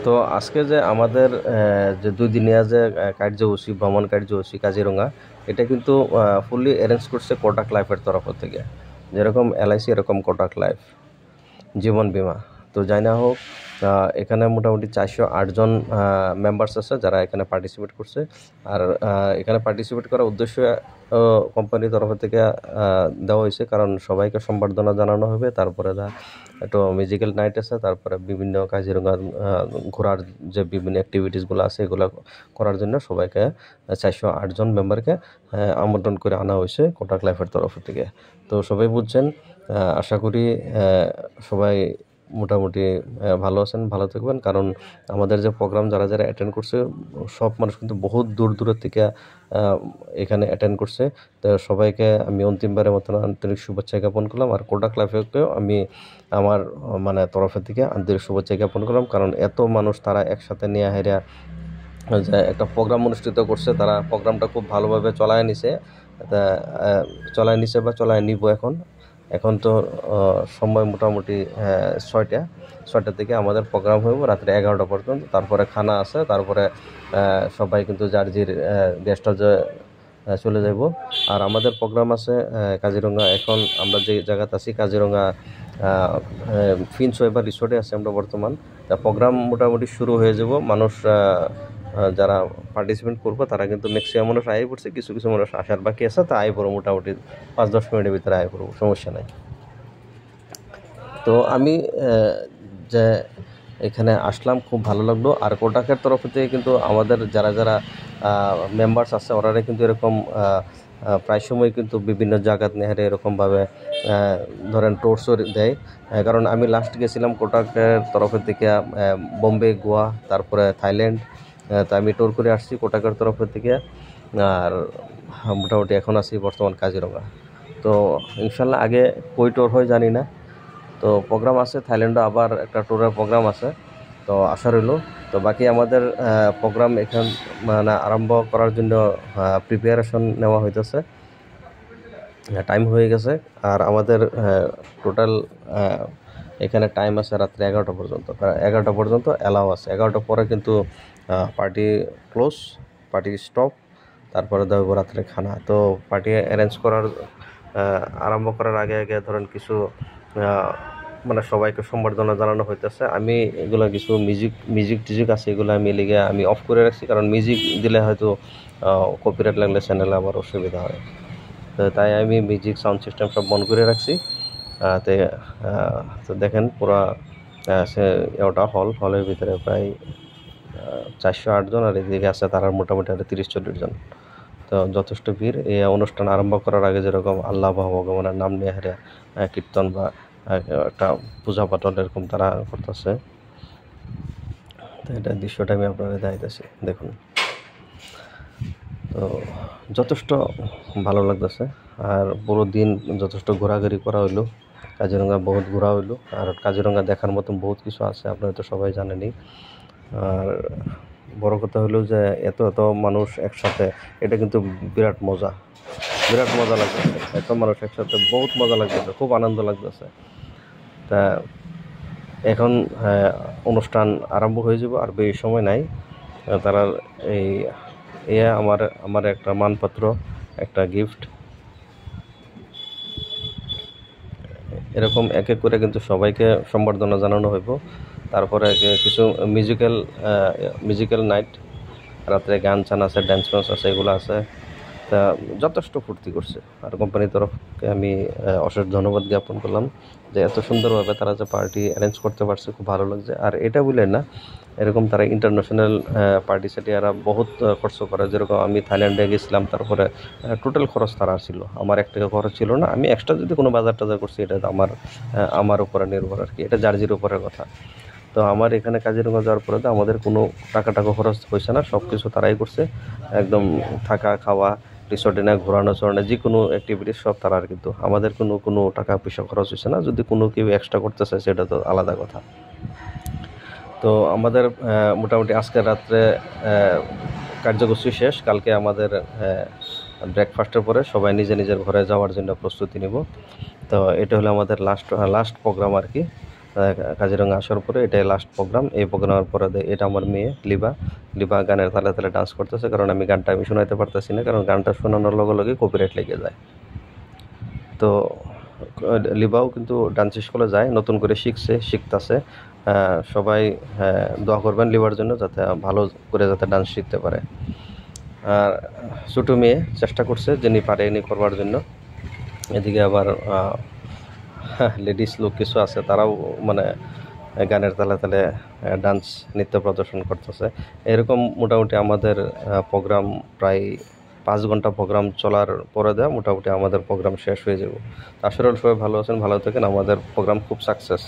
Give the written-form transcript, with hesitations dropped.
তো আজকে যে আমাদের যে 2 দিনিয়া যে কার্যসূচি ভ্রমণ কার্যসূচি কাজিরঙা, এটা কিন্তু ফুললি অ্যারেঞ্জ করছে কোটাক লাইফের তরফ থেকে। যেরকম এলআইসি এরকম কোটাক লাইফ জীবন বীমা। তো যাই না হোক, এখানে মোটামুটি 408 জন মেম্বার্স আছে যারা এখানে পার্টিসিপেট করছে। আর এখানে পার্টিসিপেট করার উদ্দেশ্য কোম্পানির তরফ থেকে দেওয়া হয়েছে, কারণ সবাইকে সম্বর্ধনা জানানো হবে। তারপরে একটু মিউজিক্যাল নাইট আছে, তারপরে বিভিন্ন কাজিরঙা ঘোরার যে বিভিন্ন অ্যাক্টিভিটিসগুলো আছে এগুলো করার জন্য সবাইকে 408 জন মেম্বারকে আমন্ত্রণ করে আনা হয়েছে কোটাক লাইফের তরফ থেকে। তো সবাই বুঝছেন, আশা করি সবাই মোটামুটি ভালো আছেন, ভালো থাকবেন। কারণ আমাদের যে প্রোগ্রাম যারা যারা অ্যাটেন্ড করছে সব মানুষ কিন্তু বহুত দূর দূরের থেকে এখানে অ্যাটেন্ড করছে। তো সবাইকে আমি অন্তিমবারের মতন আন্তরিক শুভেচ্ছা জ্ঞাপন করলাম। আর কোটাক লাইফকেও আমি আমার মানে তরফের থেকে আন্তরিক শুভেচ্ছা জ্ঞাপন করলাম, কারণ এত মানুষ তারা একসাথে নিয়ে হেরা যে একটা প্রোগ্রাম অনুষ্ঠিত করছে। তারা প্রোগ্রামটা খুব ভালোভাবে চলায় নিছে বা চলায় নিব। এখন তো সময় মোটামুটি 6টা থেকে আমাদের প্রোগ্রাম হইব রাত্রে 11টা পর্যন্ত। তারপরে খানা আছে, তারপরে সবাই কিন্তু যার গেস্ট হাউসে চলে যাব। আর আমাদের প্রোগ্রাম আছে কাজিরঙা। এখন আমরা যে জায়গাতে আছি কাজিরঙা ফিন্স ওয়েবার রিসোর্টে আছে আমরা বর্তমান। প্রোগ্রাম মোটামুটি শুরু হয়ে যাব। মানুষ যারা পার্টিসিপেন্ট করবো তারা কিন্তু ম্যাক্সিমাম মানুষ আয় পড়ছে, কিছু কিছু মানুষ আসার বাকি আছে। তা আয় পড়বো মোটামুটি 5-10 মিনিটের ভিতরে আয় পড়বো, সমস্যা নাই। তো আমি যে এখানে আসলাম খুব ভালো লাগলো। আর কোটাকের তরফ থেকে কিন্তু আমাদের যারা যারা মেম্বার্স আছে ওরা কিন্তু এরকম প্রায় সময় কিন্তু বিভিন্ন জায়গাত নেহারে এরকমভাবে ধরেন টোর্সও দেয়। কারণ আমি লাস্ট গেছিলাম কোটাকের তরফের থেকে বোম্বে, গোয়া, তারপরে থাইল্যান্ড। তা আমি ট্যুর করে আসছি কোটাকের তরফের থেকে। আর মোটামুটি এখন আছি বর্তমান কাজিরঙা। তো ইনশাল্লাহ আগে কই ট্যুর হয় জানি না। তো প্রোগ্রাম আছে থাইল্যান্ডে, আবার একটা ট্যুরের প্রোগ্রাম আছে। তো আশা রইল। তো বাকি আমাদের প্রোগ্রাম এখান মানে আরম্ভ করার জন্য প্রিপারেশন নেওয়া হইতেছে, টাইম হয়ে গেছে। আর আমাদের টোটাল এখানে টাইম আছে রাত্রে 11টা পর্যন্ত। 11টা পর্যন্ত অ্যালাউ আছে। 11টার পরে কিন্তু পার্টি ক্লোজ, পার্টি স্টপ। তারপরে দেবো রাত্রে খানা। তো পার্টি অ্যারেঞ্জ করার আরম্ভ করার আগে আগে ধরেন কিছু মানে সবাইকে সম্বর্ধনা জানানো হইতেছে। আমি এগুলো কিছু মিউজিক আছে, এগুলো আমি অফ করে রাখছি, কারণ মিউজিক দিলে হয়তো কপিরাইট লাগলে চ্যানেলে আবার অসুবিধা হয়। তো তাই আমি মিউজিক সাউন্ড সিস্টেম সব বন্ধ করে রাখছি। তো দেখেন পুরা ওটা হলের ভিতরে প্রায় 408 জন, আর এদিকে আছে তারা মোটামুটি 30-40 জন। তো যথেষ্ট ভিড়। এই অনুষ্ঠান আরম্ভ করার আগে যেরকম আল্লাহ বা ভগবানের নাম নিয়ে হারে কীর্তন বা একটা পূজা পাঠন এরকম তারা করতেছে। তো এটা দৃশ্যটা আমি আপনাদের দেখাইতেছি, দেখুন। তো যথেষ্ট ভালো লাগতেছে। আর পুরো দিন যথেষ্ট ঘোরাঘুরি করা হইলো, কাজিরঙা বহুত ঘোরা হইলো। আর কাজিরঙা দেখার মতন বহুত কিছু আছে, আপনারা তো সবাই জানেনই। আর বড় কথা হলো যে এত মানুষ একসাথে, এটা কিন্তু বিরাট মজা লাগতেছে। এত মানুষ একসাথে বহুত মজা লাগতেছে, খুব আনন্দ লাগতেছে। তা এখন অনুষ্ঠান আরম্ভ হয়ে যাব, আর বেশি সময় নাই। তারা আমার একটা মানপত্র, একটা গিফট, এরকম এক এক করে কিন্তু সবাইকে সম্বর্ধনা জানানো হইব। তারপরে কিছু মিউজিক্যাল নাইট, রাত্রে গান চান আছে, ড্যান্স আছে, এগুলো আছে। তা যথেষ্ট ফুর্তি করছে। আর কোম্পানির তরফকে আমি অশেষ ধন্যবাদ জ্ঞাপন করলাম যে এত সুন্দরভাবে তারা যে পার্টি অ্যারেঞ্জ করতে পারছে, খুব ভালো লাগছে। আর এটা বললেন না, এরকম তারা ইন্টারন্যাশনাল পার্টি সেটি এরা বহুত খরচ করে। যেরকম আমি থাইল্যান্ডে গেছিলাম, তারপরে টোটাল খরচ তারা ছিল, আমার 1 টাকা খরচ ছিল না। আমি এক্সট্রা যদি কোনো বাজার টাজার করছি এটা আমার উপরে নির্ভর আর কি, এটা জার্জির উপরের কথা। তো আমার এখানে কাজিরঙা যাওয়ার পরে তো আমাদের কোনো টাকা খরচ হয়েছে না, সব কিছু তারাই করছে। একদম থাকা খাওয়া, রিসোর্টে না ঘোরানো চড়ানো, যে কোনো অ্যাক্টিভিটিস সব তারা। আর কিন্তু আমাদের কোনো টাকা পয়সা খরচ হয়েছে না। যদি কোনো কেউ এক্সট্রা করতে চায় সেটা তো আলাদা কথা। তো আমাদের মোটামুটি আজকের রাত্রে কার্যসূচি শেষ। কালকে আমাদের ব্রেকফাস্টের পরে সবাই নিজের ঘরে যাওয়ার জন্য প্রস্তুতি নিব। তো এটা হলো আমাদের লাস্ট প্রোগ্রাম আর কি। কাজিরঙা আসার পরে এটাই লাস্ট প্রোগ্রাম। এই প্রোগ্রামের পরে এটা আমার মেয়ে লিবা গানের তালে তালে ডান্স করতেছে, কারণ আমি গানটা শোনাইতে পারতেছি না, কারণ গানটা শোনানোর লগে লগে কপিরাইট লেগে যায়। তো লিবাও কিন্তু ডান্স স্কুলে যায়, নতুন করে শিখতেছে। সবাই দোয়া করবেন লিবার জন্য, যাতে ভালো করে যাতে ডান্স শিখতে পারে। আর ছোটো মেয়ে চেষ্টা করছে, যিনি পারেনি করবার জন্য। এদিকে আবার লেডিস লোক কিছু আছে, তারাও মানে গানের তালে তালে ডান্স নৃত্য প্রদর্শন করতেছে। এরকম মোটামুটি আমাদের প্রোগ্রাম প্রায় 5 ঘন্টা প্রোগ্রাম চলার পরে মোটামুটি আমাদের প্রোগ্রাম শেষ হয়ে যাব। আসলে সবাই ভালো আছেন, ভালো থাকেন। আমাদের প্রোগ্রাম খুব সাকসেস।